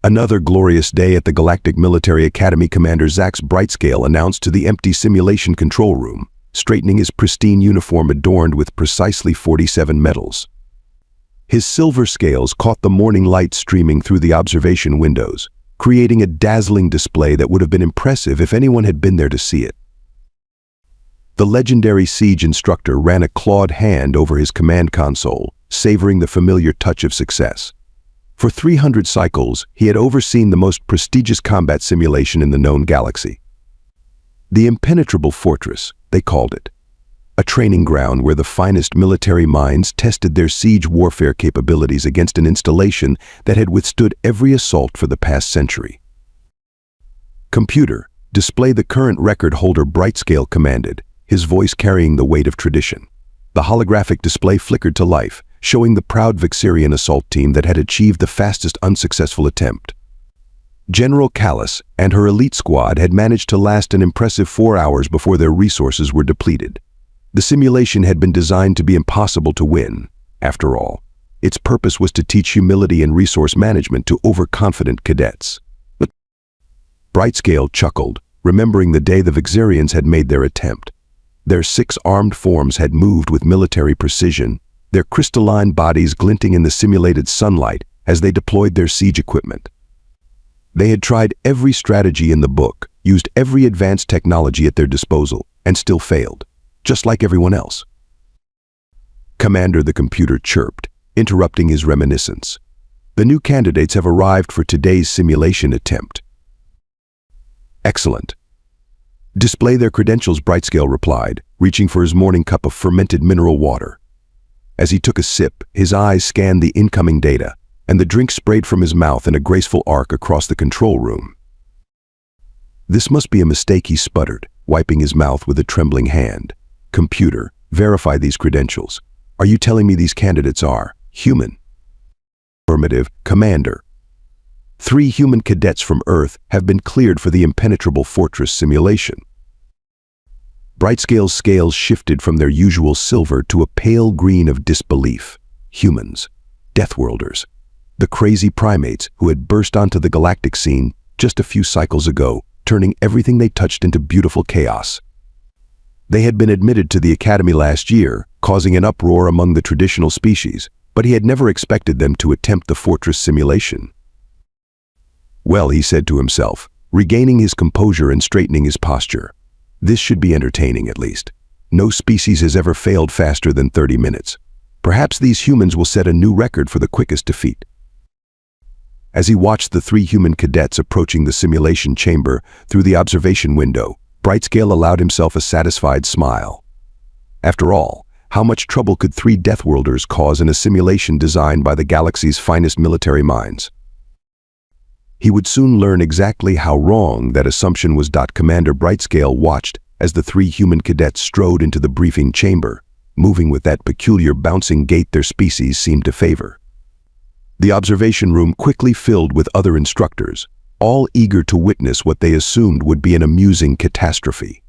Another glorious day at the Galactic Military Academy. Commander Zax Brightscale announced to the empty simulation control room, straightening his pristine uniform adorned with precisely 47 medals. His silver scales caught the morning light streaming through the observation windows, creating a dazzling display that would have been impressive if anyone had been there to see it. The legendary siege instructor ran a clawed hand over his command console, savoring the familiar touch of success. For 300 cycles, he had overseen the most prestigious combat simulation in the known galaxy. The Impenetrable Fortress, they called it. A training ground where the finest military minds tested their siege warfare capabilities against an installation that had withstood every assault for the past century. "Computer, display the current record holder," Brightscale commanded, his voice carrying the weight of tradition. The holographic display flickered to life, showing the proud Vixarian assault team that had achieved the fastest unsuccessful attempt. General Callis and her elite squad had managed to last an impressive 4 hours before their resources were depleted. The simulation had been designed to be impossible to win. After all, its purpose was to teach humility and resource management to overconfident cadets. But Brightscale chuckled, remembering the day the Vixarians had made their attempt. Their 6 armed forms had moved with military precision, their crystalline bodies glinting in the simulated sunlight as they deployed their siege equipment. They had tried every strategy in the book, used every advanced technology at their disposal, and still failed, just like everyone else. "Commander," the computer chirped, interrupting his reminiscence. "The new candidates have arrived for today's simulation attempt." "Excellent. Display their credentials," Brightscale replied, reaching for his morning cup of fermented mineral water. As he took a sip, his eyes scanned the incoming data, and the drink sprayed from his mouth in a graceful arc across the control room. "This must be a mistake," he sputtered, wiping his mouth with a trembling hand. "Computer, verify these credentials. Are you telling me these candidates are human?" "Affirmative, Commander. 3 human cadets from Earth have been cleared for the Impenetrable Fortress simulation." Brightscale's scales shifted from their usual silver to a pale green of disbelief. Humans, Deathworlders, the crazy primates who had burst onto the galactic scene just a few cycles ago, turning everything they touched into beautiful chaos. They had been admitted to the Academy last year, causing an uproar among the traditional species, but he had never expected them to attempt the Fortress simulation. "Well," he said to himself, regaining his composure and straightening his posture. "This should be entertaining at least. No species has ever failed faster than 30 minutes. Perhaps these humans will set a new record for the quickest defeat." As he watched the 3 human cadets approaching the simulation chamber through the observation window, Brightscale allowed himself a satisfied smile. After all, how much trouble could 3 Deathworlders cause in a simulation designed by the galaxy's finest military minds? He would soon learn exactly how wrong that assumption was. Commander Brightscale watched as the 3 human cadets strode into the briefing chamber, moving with that peculiar bouncing gait their species seemed to favor. The observation room quickly filled with other instructors, all eager to witness what they assumed would be an amusing catastrophe.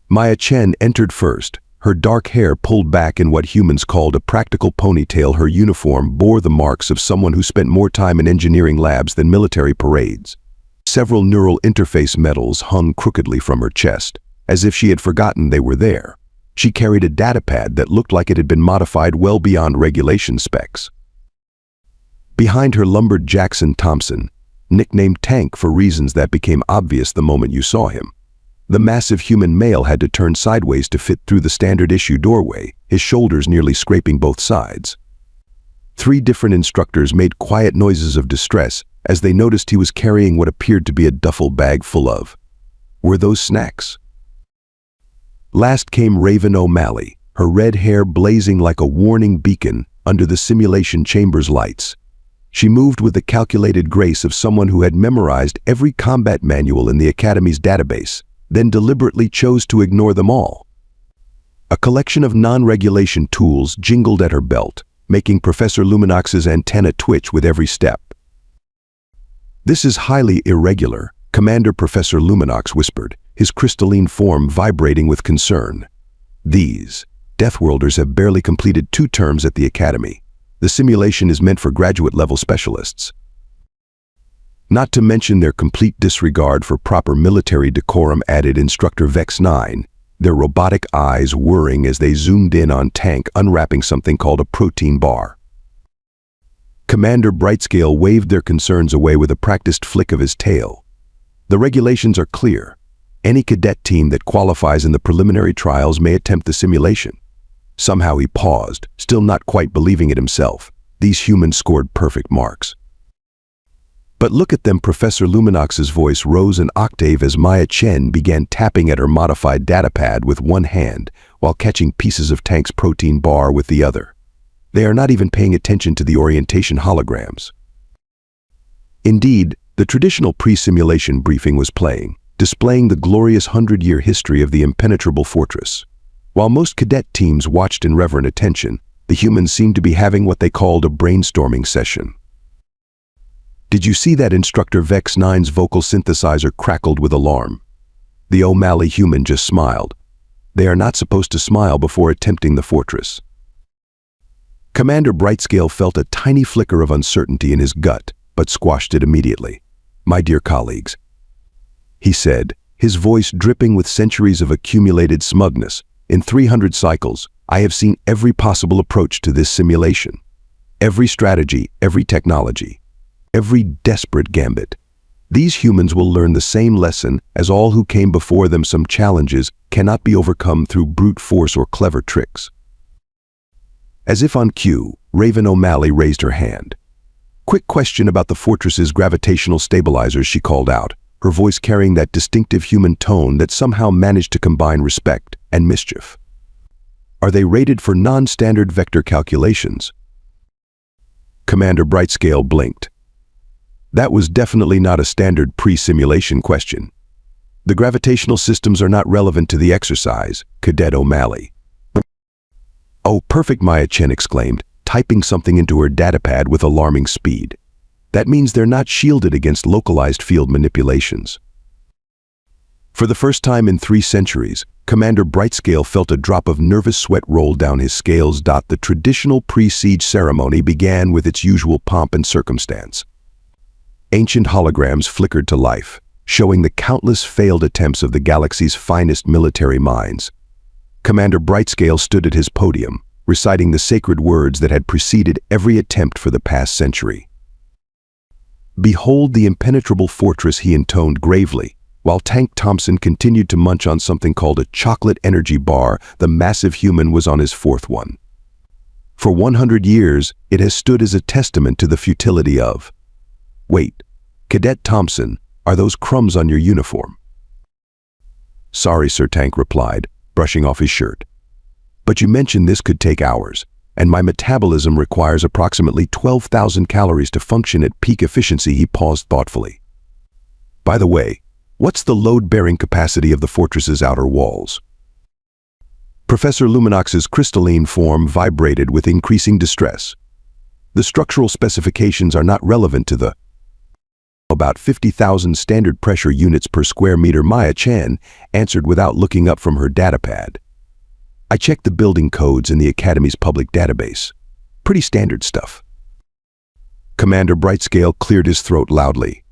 Maya Chen entered first, her dark hair pulled back in what humans called a practical ponytail. Her uniform bore the marks of someone who spent more time in engineering labs than military parades. Several neural interface medals hung crookedly from her chest, as if she had forgotten they were there. She carried a datapad that looked like it had been modified well beyond regulation specs. Behind her lumbered Jackson Thompson, nicknamed Tank for reasons that became obvious the moment you saw him. The massive human male had to turn sideways to fit through the standard-issue doorway, his shoulders nearly scraping both sides. 3 different instructors made quiet noises of distress as they noticed he was carrying what appeared to be a duffel bag full of. Were those snacks? Last came Raven O'Malley, her red hair blazing like a warning beacon under the simulation chamber's lights. She moved with the calculated grace of someone who had memorized every combat manual in the Academy's database, then deliberately chose to ignore them all. A collection of non-regulation tools jingled at her belt, making Professor Luminox's antenna twitch with every step. "This is highly irregular," Commander Professor Luminox whispered, his crystalline form vibrating with concern. "These Deathworlders have barely completed 2 terms at the Academy. The simulation is meant for graduate-level specialists." Not to mention their complete disregard for proper military decorum, added Instructor Vex 9, their robotic eyes whirring as they zoomed in on Tank unwrapping something called a protein bar. Commander Brightscale waved their concerns away with a practiced flick of his tail. The regulations are clear. Any cadet team that qualifies in the preliminary trials may attempt the simulation. Somehow he paused, still not quite believing it himself. These humans scored perfect marks. But look at them, Professor Luminox's voice rose an octave as Maya Chen began tapping at her modified datapad with one hand while catching pieces of Tank's protein bar with the other. They are not even paying attention to the orientation holograms. Indeed, the traditional pre-simulation briefing was playing, displaying the glorious 100-year history of the impenetrable fortress. While most cadet teams watched in reverent attention, the humans seemed to be having what they called a brainstorming session. Did you see that? Instructor Vex 9's vocal synthesizer crackled with alarm. The O'Malley human just smiled. They are not supposed to smile before attempting the fortress. Commander Brightscale felt a tiny flicker of uncertainty in his gut, but squashed it immediately. "My dear colleagues," he said, his voice dripping with centuries of accumulated smugness, "in 300 cycles, I have seen every possible approach to this simulation. Every strategy, every technology, every desperate gambit. These humans will learn the same lesson as all who came before them. Some challenges cannot be overcome through brute force or clever tricks." As if on cue, Raven O'Malley raised her hand. "Quick question about the fortress's gravitational stabilizers," she called out, her voice carrying that distinctive human tone that somehow managed to combine respect and mischief. "Are they rated for non-standard vector calculations?" Commander Brightscale blinked. That was definitely not a standard pre-simulation question. "The gravitational systems are not relevant to the exercise, Cadet O'Malley." "Oh, perfect," Maya Chen exclaimed, typing something into her datapad with alarming speed. "That means they're not shielded against localized field manipulations." For the first time in 3 centuries, Commander Brightscale felt a drop of nervous sweat roll down his scales. The traditional pre-siege ceremony began with its usual pomp and circumstance. Ancient holograms flickered to life, showing the countless failed attempts of the galaxy's finest military minds. Commander Brightscale stood at his podium, reciting the sacred words that had preceded every attempt for the past century. "Behold the impenetrable fortress," he intoned gravely, while Tank Thompson continued to munch on something called a chocolate energy bar. The massive human was on his 4th one. "For 100 years, it has stood as a testament to the futility of..." "Wait, Cadet Thompson, are those crumbs on your uniform?" "Sorry, sir," Tank replied, brushing off his shirt. "But you mentioned this could take hours, and my metabolism requires approximately 12,000 calories to function at peak efficiency." He paused thoughtfully. "By the way, what's the load-bearing capacity of the fortress's outer walls?" Professor Luminox's crystalline form vibrated with increasing distress. "The structural specifications are not relevant to the..." "About 50,000 standard pressure units per square meter," Maya Chen answered without looking up from her datapad. "I checked the building codes in the Academy's public database. Pretty standard stuff." Commander Brightscale cleared his throat loudly.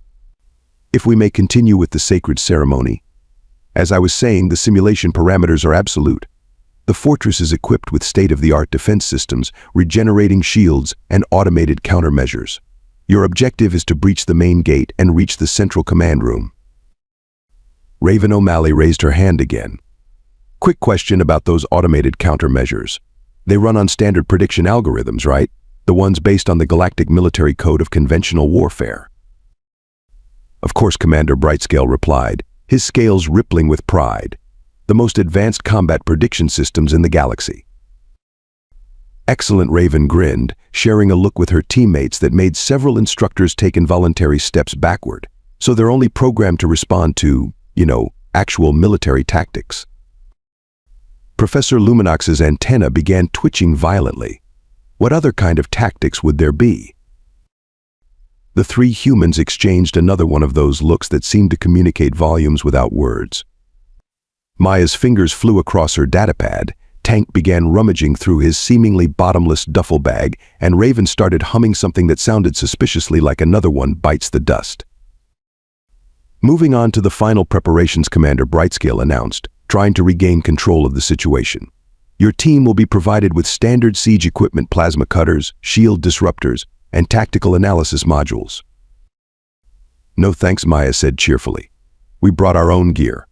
"If we may continue with the sacred ceremony. As I was saying, the simulation parameters are absolute. The fortress is equipped with state-of-the-art defense systems, regenerating shields, and automated countermeasures. Your objective is to breach the main gate and reach the central command room." Raven O'Malley raised her hand again. "Quick question about those automated countermeasures. They run on standard prediction algorithms, right? The ones based on the Galactic Military Code of Conventional Warfare." "Of course," Commander Brightscale replied, his scales rippling with pride. "The most advanced combat prediction systems in the galaxy." "Excellent," Raven grinned, sharing a look with her teammates that made several instructors take involuntary steps backward. "So they're only programmed to respond to, actual military tactics." Professor Luminox's antenna began twitching violently. What other kind of tactics would there be? The 3 humans exchanged another one of those looks that seemed to communicate volumes without words. Maya's fingers flew across her datapad, Tank began rummaging through his seemingly bottomless duffel bag, and Raven started humming something that sounded suspiciously like Another One Bites the Dust. Moving on to the final preparations, Commander Brightscale announced, trying to regain control of the situation. Your team will be provided with standard siege equipment, plasma cutters, shield disruptors, and tactical analysis modules. No thanks, Maya said cheerfully. We brought our own gear.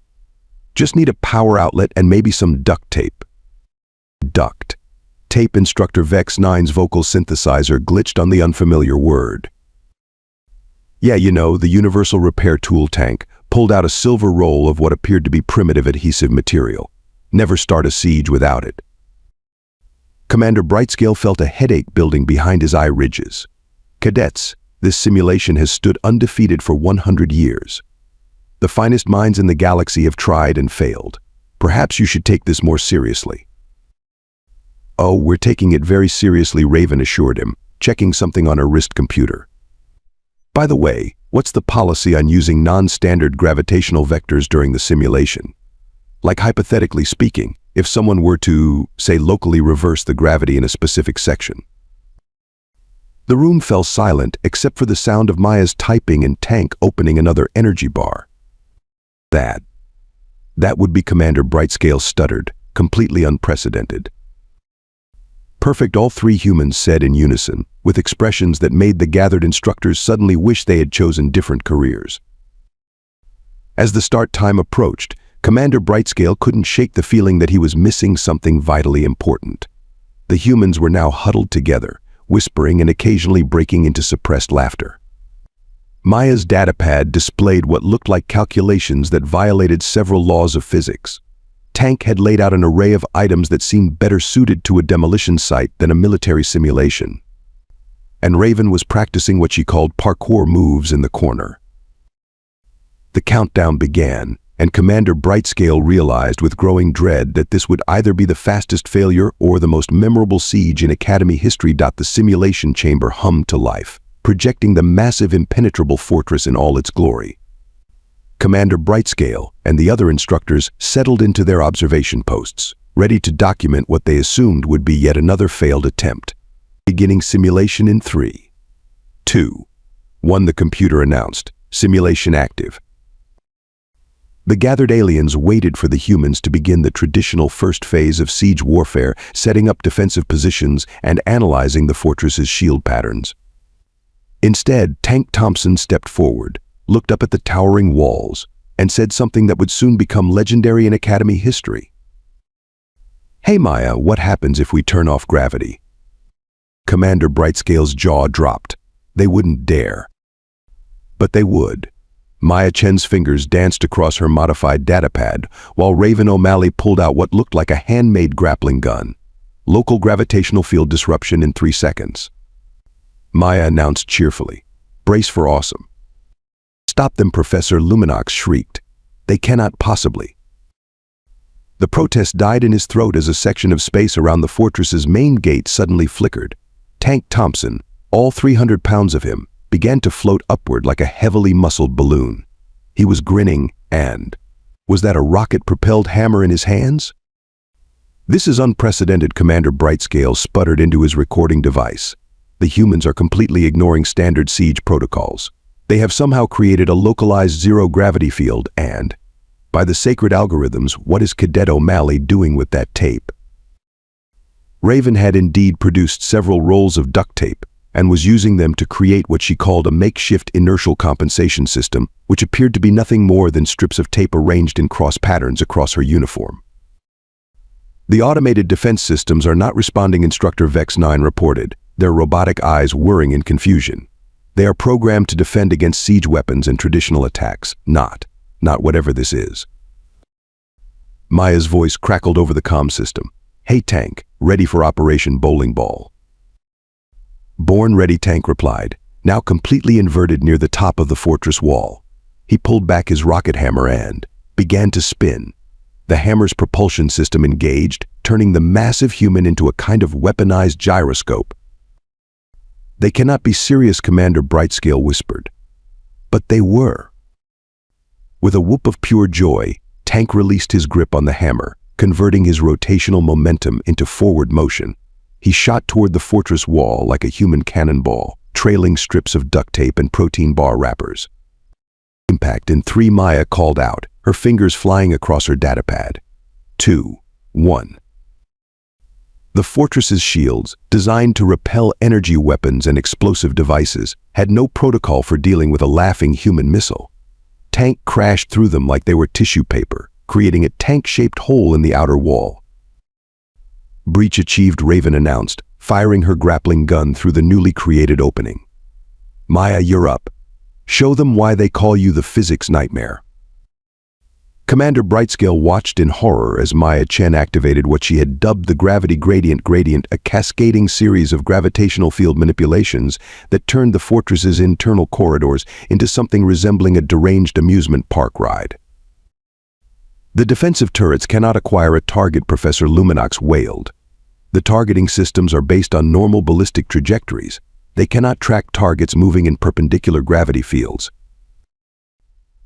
Just need a power outlet and maybe some duct tape. Duct tape. Instructor Vex 9's vocal synthesizer glitched on the unfamiliar word. Yeah, you know, the universal repair tool. Tank pulled out a silver roll of what appeared to be primitive adhesive material. Never start a siege without it. Commander Brightscale felt a headache building behind his eye ridges. Cadets, this simulation has stood undefeated for 100 years. The finest minds in the galaxy have tried and failed. Perhaps you should take this more seriously. Oh, we're taking it very seriously, Raven assured him, checking something on her wrist computer. By the way, what's the policy on using non-standard gravitational vectors during the simulation? Like, hypothetically speaking, if someone were to, say, locally reverse the gravity in a specific section. The room fell silent except for the sound of Maya's typing and Tank opening another energy bar. That would be, Commander Brightscale stuttered, completely unprecedented. Perfect, all three humans said in unison, with expressions that made the gathered instructors suddenly wish they had chosen different careers. As the start time approached, Commander Brightscale couldn't shake the feeling that he was missing something vitally important. The humans were now huddled together, whispering and occasionally breaking into suppressed laughter. Maya's datapad displayed what looked like calculations that violated several laws of physics. Tank had laid out an array of items that seemed better suited to a demolition site than a military simulation. And Raven was practicing what she called parkour moves in the corner. The countdown began, and Commander Brightscale realized with growing dread that this would either be the fastest failure or the most memorable siege in Academy history. The simulation chamber hummed to life, projecting the massive impenetrable fortress in all its glory. Commander Brightscale and the other instructors settled into their observation posts, ready to document what they assumed would be yet another failed attempt. Beginning simulation in 3, 2, 1, the computer announced, simulation active. The gathered aliens waited for the humans to begin the traditional first phase of siege warfare, setting up defensive positions and analyzing the fortress's shield patterns. Instead, Tank Thompson stepped forward, looked up at the towering walls, and said something that would soon become legendary in Academy history. Hey Maya, what happens if we turn off gravity? Commander Brightscale's jaw dropped. They wouldn't dare. But they would. Maya Chen's fingers danced across her modified datapad, while Raven O'Malley pulled out what looked like a handmade grappling gun. Local gravitational field disruption in 3 seconds. Maya announced cheerfully, brace for awesome. Stop them, Professor Luminox shrieked. They cannot possibly. The protest died in his throat as a section of space around the fortress's main gate suddenly flickered. Tank Thompson, all 300 pounds of him, began to float upward like a heavily muscled balloon. He was grinning, and was that a rocket-propelled hammer in his hands? This is unprecedented, Commander Brightscale sputtered into his recording device. The humans are completely ignoring standard siege protocols. They have somehow created a localized zero-gravity field and, by the sacred algorithms, what is Cadet O'Malley doing with that tape? Raven had indeed produced several rolls of duct tape and was using them to create what she called a makeshift inertial compensation system, which appeared to be nothing more than strips of tape arranged in cross patterns across her uniform. The automated defense systems are not responding, Instructor Vex 9 reported, their robotic eyes whirring in confusion. They are programmed to defend against siege weapons and traditional attacks, not whatever this is. Maya's voice crackled over the comm system. Hey Tank, ready for Operation Bowling Ball. Born ready, Tank replied, now completely inverted near the top of the fortress wall. He pulled back his rocket hammer and began to spin. The hammer's propulsion system engaged, turning the massive human into a kind of weaponized gyroscope. They cannot be serious, Commander Brightscale whispered. But they were. With a whoop of pure joy, Tank released his grip on the hammer, converting his rotational momentum into forward motion. He shot toward the fortress wall like a human cannonball, trailing strips of duct tape and protein bar wrappers. Impact in 3. Maya called out, her fingers flying across her datapad. 2, 1. The fortress's shields, designed to repel energy weapons and explosive devices, had no protocol for dealing with a laughing human missile. Tank crashed through them like they were tissue paper, creating a tank-shaped hole in the outer wall. Breach achieved, Raven announced, firing her grappling gun through the newly created opening. Maya, you're up. Show them why they call you the physics nightmare. Commander Brightscale watched in horror as Maya Chen activated what she had dubbed the gravity gradient, a cascading series of gravitational field manipulations that turned the fortress's internal corridors into something resembling a deranged amusement park ride. The defensive turrets cannot acquire a target, Professor Luminox wailed. The targeting systems are based on normal ballistic trajectories. They cannot track targets moving in perpendicular gravity fields.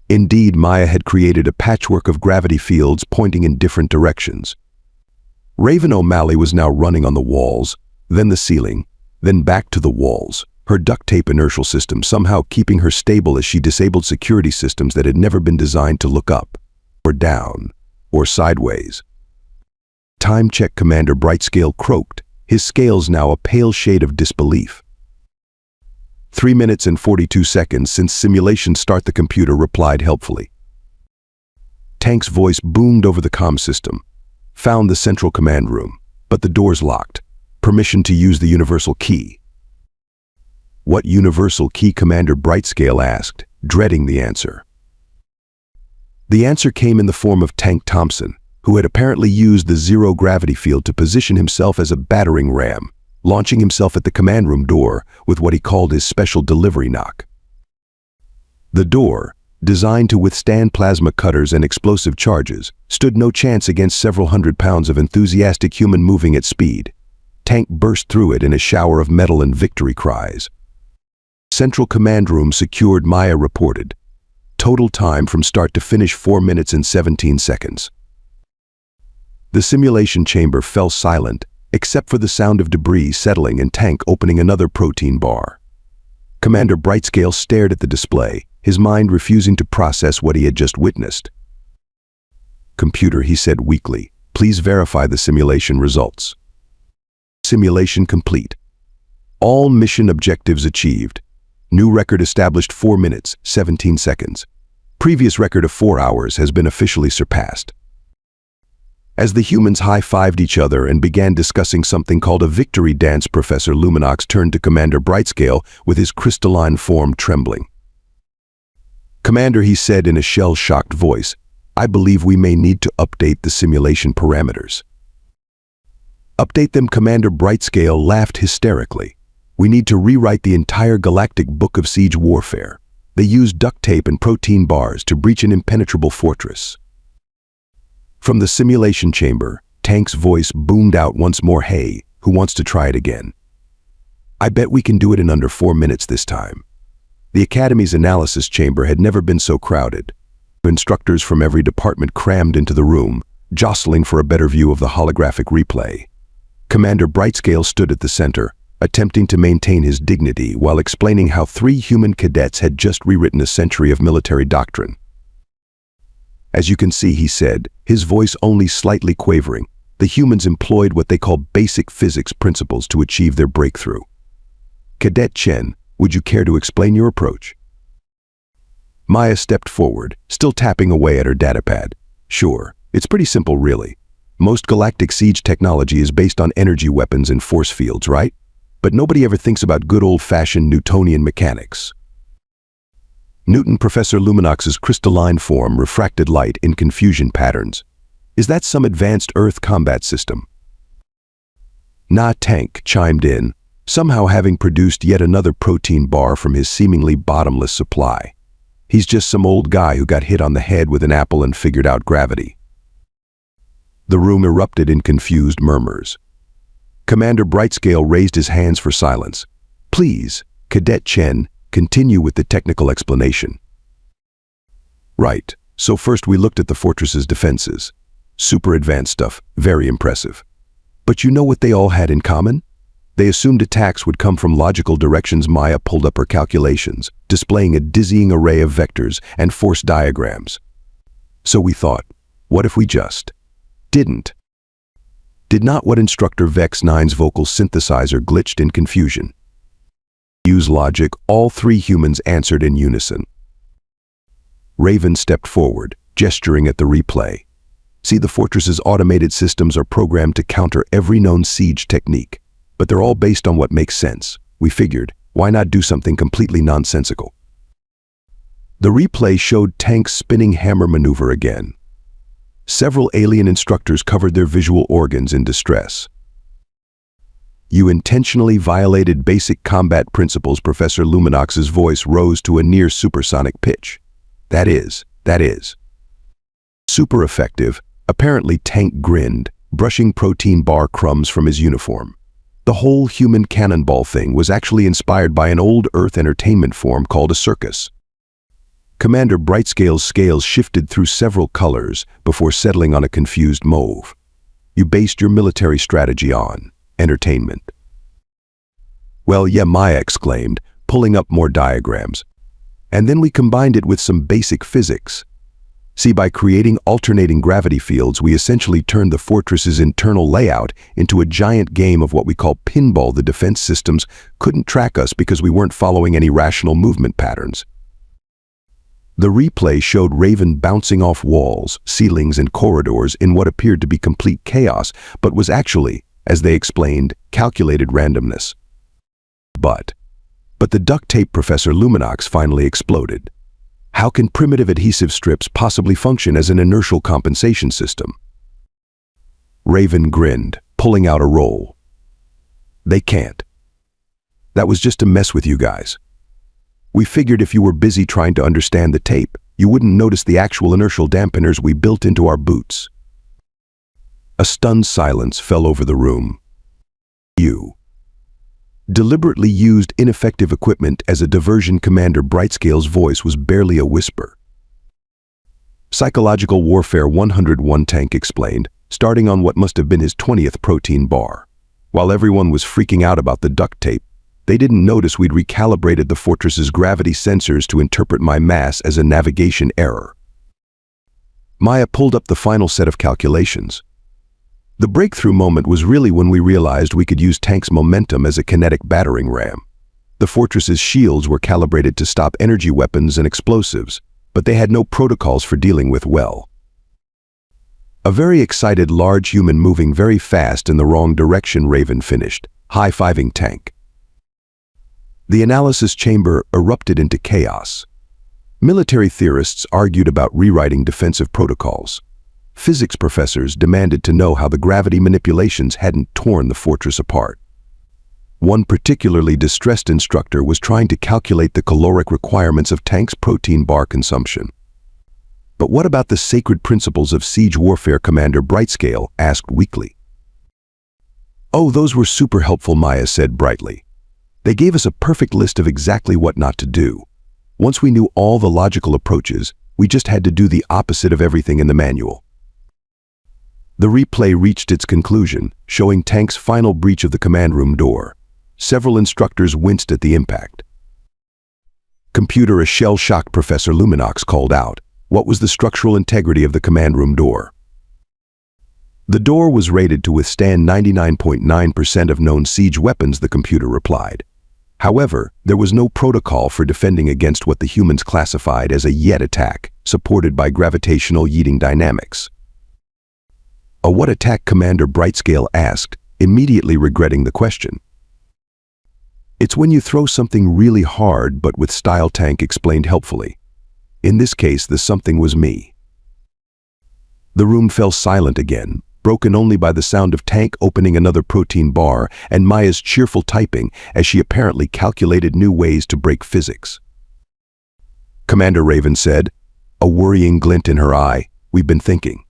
Indeed, Maya had created a patchwork of gravity fields pointing in different directions. Raven O'Malley was now running on the walls, then the ceiling, then back to the walls, her duct tape inertial system somehow keeping her stable as she disabled security systems that had never been designed to look up, or down, or sideways. Time check, Commander Brightscale croaked, his scales now a pale shade of disbelief. 3 minutes and 42 seconds since simulation start, the computer replied helpfully. Tank's voice boomed over the comm system. Found the central command room, but the door's locked. Permission to use the universal key. What universal key? Commander Brightscale asked, dreading the answer. The answer came in the form of Tank Thompson, who had apparently used the zero gravity field to position himself as a battering ram, launching himself at the command room door with what he called his special delivery knock. The door, designed to withstand plasma cutters and explosive charges, stood no chance against several hundred pounds of enthusiastic human moving at speed. Tank burst through it in a shower of metal and victory cries. Central command room secured, Maya reported. Total time from start to finish 4 minutes and 17 seconds. The simulation chamber fell silent, except for the sound of debris settling and Tank opening another protein bar. Commander Brightscale stared at the display, his mind refusing to process what he had just witnessed. Computer, he said weakly, please verify the simulation results. Simulation complete. All mission objectives achieved. New record established 4 minutes, 17 seconds. Previous record of 4 hours has been officially surpassed. As the humans high-fived each other and began discussing something called a victory dance, Professor Luminox turned to Commander Brightscale with his crystalline form trembling. Commander, he said in a shell-shocked voice, I believe we may need to update the simulation parameters. Update them? Commander Brightscale laughed hysterically. We need to rewrite the entire galactic book of siege warfare. They use duct tape and protein bars to breach an impenetrable fortress. From the simulation chamber, Tank's voice boomed out once more. Hey, who wants to try it again? I bet we can do it in under 4 minutes this time. The Academy's analysis chamber had never been so crowded. Instructors from every department crammed into the room, jostling for a better view of the holographic replay. Commander Brightscale stood at the center, attempting to maintain his dignity while explaining how 3 human cadets had just rewritten a century of military doctrine. As you can see, he said, his voice only slightly quavering, the humans employed what they call basic physics principles to achieve their breakthrough. Cadet Chen, would you care to explain your approach? Maya stepped forward, still tapping away at her datapad. Sure, it's pretty simple really. Most galactic siege technology is based on energy weapons and force fields, right? But nobody ever thinks about good old-fashioned Newtonian mechanics. Newton, Professor Luminox's crystalline form refracted light in confusion patterns. Is that some advanced Earth combat system? Nah, Tank chimed in, somehow having produced yet another protein bar from his seemingly bottomless supply. He's just some old guy who got hit on the head with an apple and figured out gravity. The room erupted in confused murmurs. Commander Brightscale raised his hands for silence. Please, Cadet Chen, continue with the technical explanation. Right, so first we looked at the fortress's defenses. Super advanced stuff, very impressive. But you know what they all had in common? They assumed attacks would come from logical directions. Maya pulled up her calculations, displaying a dizzying array of vectors and force diagrams. So we thought, what if we just didn't? Did not what instructor Vex 9's vocal synthesizer glitched in confusion? Use logic, all three humans answered in unison. Raven stepped forward, gesturing at the replay. See, the fortress's automated systems are programmed to counter every known siege technique, but they're all based on what makes sense. We figured, why not do something completely nonsensical? The replay showed tanks spinning hammer maneuver again. Several alien instructors covered their visual organs in distress. You intentionally violated basic combat principles. Professor Luminox's voice rose to a near supersonic pitch. That is. Super effective. Apparently Tank grinned, brushing protein bar crumbs from his uniform. The whole human cannonball thing was actually inspired by an old Earth entertainment form called a circus. Commander Brightscale's scales shifted through several colors before settling on a confused mauve. You based your military strategy on entertainment. Well, yeah, Maya exclaimed, pulling up more diagrams. And then we combined it with some basic physics. See, by creating alternating gravity fields, we essentially turned the fortress's internal layout into a giant game of what we call pinball. The defense systems couldn't track us because we weren't following any rational movement patterns. The replay showed Raven bouncing off walls, ceilings, and corridors in what appeared to be complete chaos, but was actually, as they explained, calculated randomness. But the duct tape Professor Luminox finally exploded. How can primitive adhesive strips possibly function as an inertial compensation system? Raven grinned, pulling out a roll. They can't. That was just to mess with you guys. We figured if you were busy trying to understand the tape, you wouldn't notice the actual inertial dampeners we built into our boots. A stunned silence fell over the room. You deliberately used ineffective equipment as a diversion. Commander Brightscale's voice was barely a whisper. Psychological Warfare 101 Tank explained, starting on what must have been his 20th protein bar. While everyone was freaking out about the duct tape, they didn't notice we'd recalibrated the fortress's gravity sensors to interpret my mass as a navigation error. Maya pulled up the final set of calculations. The breakthrough moment was really when we realized we could use Tank's momentum as a kinetic battering ram. The fortress's shields were calibrated to stop energy weapons and explosives, but they had no protocols for dealing with well. A very excited large human moving very fast in the wrong direction, Raven finished, high-fiving Tank. The analysis chamber erupted into chaos. Military theorists argued about rewriting defensive protocols. Physics professors demanded to know how the gravity manipulations hadn't torn the fortress apart. One particularly distressed instructor was trying to calculate the caloric requirements of Tank's protein bar consumption. But what about the sacred principles of siege warfare? Commander Brightscale asked weakly. Oh, those were super helpful, Maya said brightly. They gave us a perfect list of exactly what not to do. Once we knew all the logical approaches, we just had to do the opposite of everything in the manual. The replay reached its conclusion, showing Tank's final breach of the command room door. Several instructors winced at the impact. Computer, a shell-shocked Professor Luminox called out. What was the structural integrity of the command room door? The door was rated to withstand 99.9% of known siege weapons, the computer replied. However, there was no protocol for defending against what the humans classified as a Yet attack, supported by gravitational yeeting dynamics. A what attack? Commander Brightscale asked, immediately regretting the question. It's when you throw something really hard but with style, Tank explained helpfully. In this case, the something was me. The room fell silent again, broken only by the sound of Tank opening another protein bar and Maya's cheerful typing as she apparently calculated new ways to break physics. Commander Raven said, a worrying glint in her eye, we've been thinking.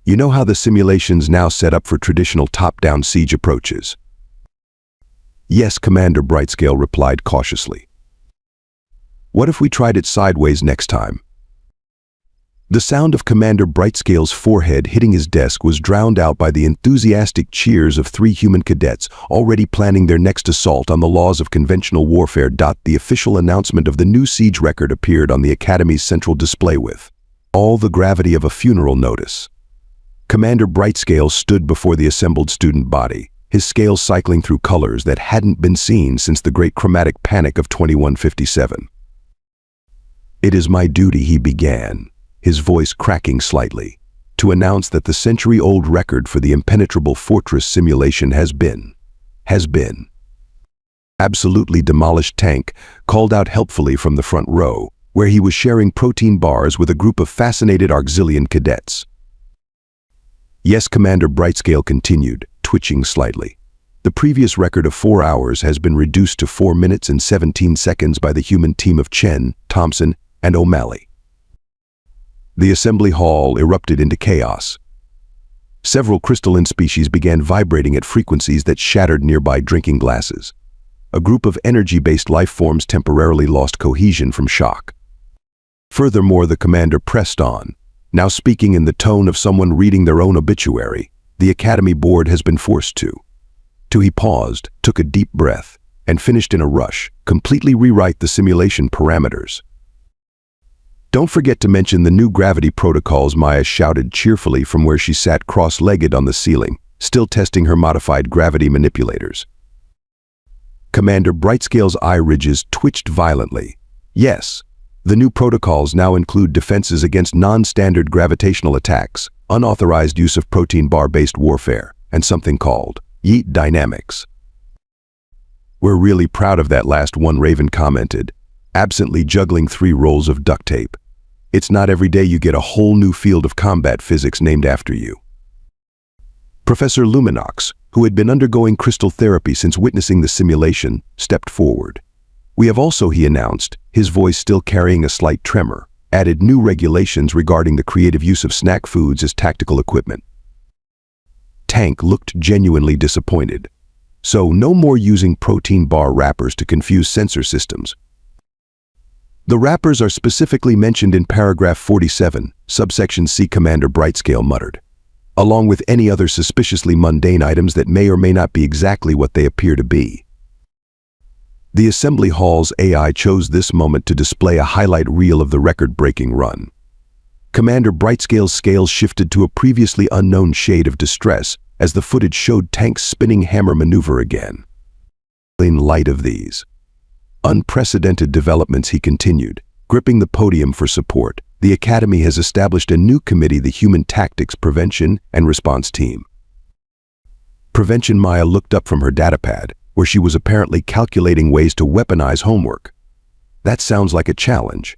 You know how the simulation's now set up for traditional top-down siege approaches? Yes, Commander Brightscale replied cautiously. What if we tried it sideways next time? The sound of Commander Brightscale's forehead hitting his desk was drowned out by the enthusiastic cheers of 3 human cadets already planning their next assault on the laws of conventional warfare. The official announcement of the new siege record appeared on the Academy's central display with all the gravity of a funeral notice. Commander Brightscale stood before the assembled student body, his scales cycling through colors that hadn't been seen since the Great Chromatic Panic of 2157. "It is my duty," he began, his voice cracking slightly, "to announce that the century-old record for the impenetrable fortress simulation has been absolutely demolished." Tank called out helpfully from the front row, where he was sharing protein bars with a group of fascinated auxilian cadets. "Yes," Commander Brightscale continued, twitching slightly. "The previous record of 4 hours has been reduced to 4 minutes and 17 seconds by the human team of Chen, Thompson, and O'Malley." The assembly hall erupted into chaos. Several crystalline species began vibrating at frequencies that shattered nearby drinking glasses. A group of energy-based life forms temporarily lost cohesion from shock. Furthermore, the commander pressed on, now speaking in the tone of someone reading their own obituary. "The Academy Board has been forced to." He paused, took a deep breath, and finished in a rush, completely rewrite the simulation parameters. "Don't forget to mention the new gravity protocols," Maya shouted cheerfully from where she sat cross-legged on the ceiling, still testing her modified gravity manipulators. Commander Brightscale's eye ridges twitched violently. "Yes, the new protocols now include defenses against non-standard gravitational attacks, unauthorized use of protein bar-based warfare, and something called yeet dynamics." "We're really proud of that last one," Raven commented, absently juggling 3 rolls of duct tape. "It's not every day you get a whole new field of combat physics named after you." Professor Luminox, who had been undergoing crystal therapy since witnessing the simulation, stepped forward. "We have also," he announced, his voice still carrying a slight tremor, "added new regulations regarding the creative use of snack foods as tactical equipment." Tank looked genuinely disappointed. "So no more using protein bar wrappers to confuse sensor systems." "The wrappers are specifically mentioned in paragraph 47, subsection C," Commander Brightscale muttered, "along with any other suspiciously mundane items that may or may not be exactly what they appear to be." The assembly hall's AI chose this moment to display a highlight reel of the record-breaking run. Commander Brightscale's scales shifted to a previously unknown shade of distress as the footage showed Tank's spinning hammer maneuver again. In light of these unprecedented developments, he continued, gripping the podium for support, "The Academy has established a new committee, the Human Tactics Prevention and Response Team." Prevention. Maya looked up from her datapad, where she was apparently calculating ways to weaponize homework. "That sounds like a challenge."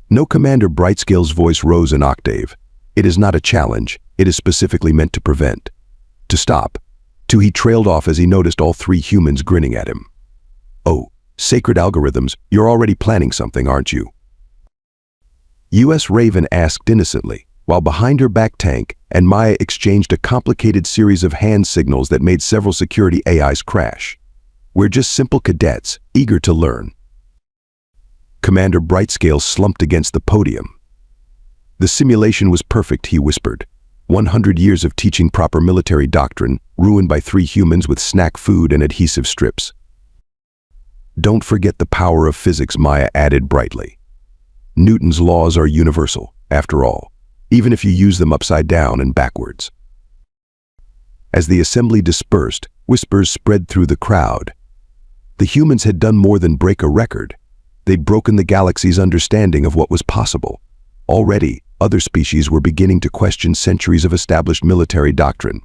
"No," Commander Brightscale's voice rose an octave. "It is not a challenge. It is specifically meant to prevent." "To stop." He trailed off as he noticed all 3 humans grinning at him. "Oh, sacred algorithms, you're already planning something, aren't you?" U.S. Raven asked innocently, while behind her back Tank and Maya exchanged a complicated series of hand signals that made several security AIs crash. "We're just simple cadets, eager to learn." Commander Brightscale slumped against the podium. "The simulation was perfect," he whispered. 100 years of teaching proper military doctrine, ruined by 3 humans with snack food and adhesive strips. "Don't forget the power of physics," Maya added brightly. "Newton's laws are universal, after all, even if you use them upside down and backwards." As the assembly dispersed, whispers spread through the crowd. The humans had done more than break a record. They'd broken the galaxy's understanding of what was possible. Already, other species were beginning to question centuries of established military doctrine.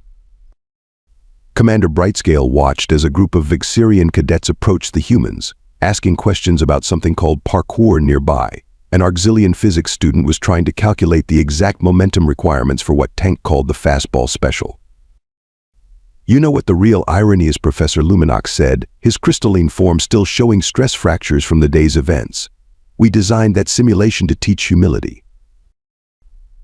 Commander Brightscale watched as a group of Vixirian cadets approached the humans, asking questions about something called parkour nearby. An auxilian physics student was trying to calculate the exact momentum requirements for what Tank called the fastball special. "You know what the real irony is," Professor Luminox said, his crystalline form still showing stress fractures from the day's events. "We designed that simulation to teach humility."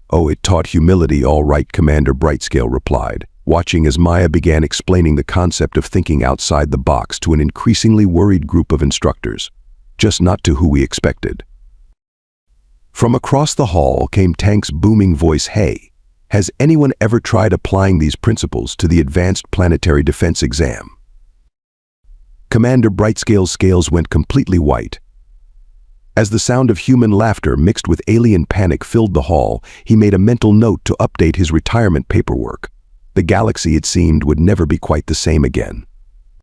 "Oh, it taught humility, all right," Commander Brightscale replied, watching as Maya began explaining the concept of thinking outside the box to an increasingly worried group of instructors. "Just not to who we expected." From across the hall came Tank's booming voice, "Hey, has anyone ever tried applying these principles to the Advanced Planetary Defense exam?" Commander Brightscale's scales went completely white. As the sound of human laughter mixed with alien panic filled the hall, he made a mental note to update his retirement paperwork. The galaxy, it seemed, would never be quite the same again.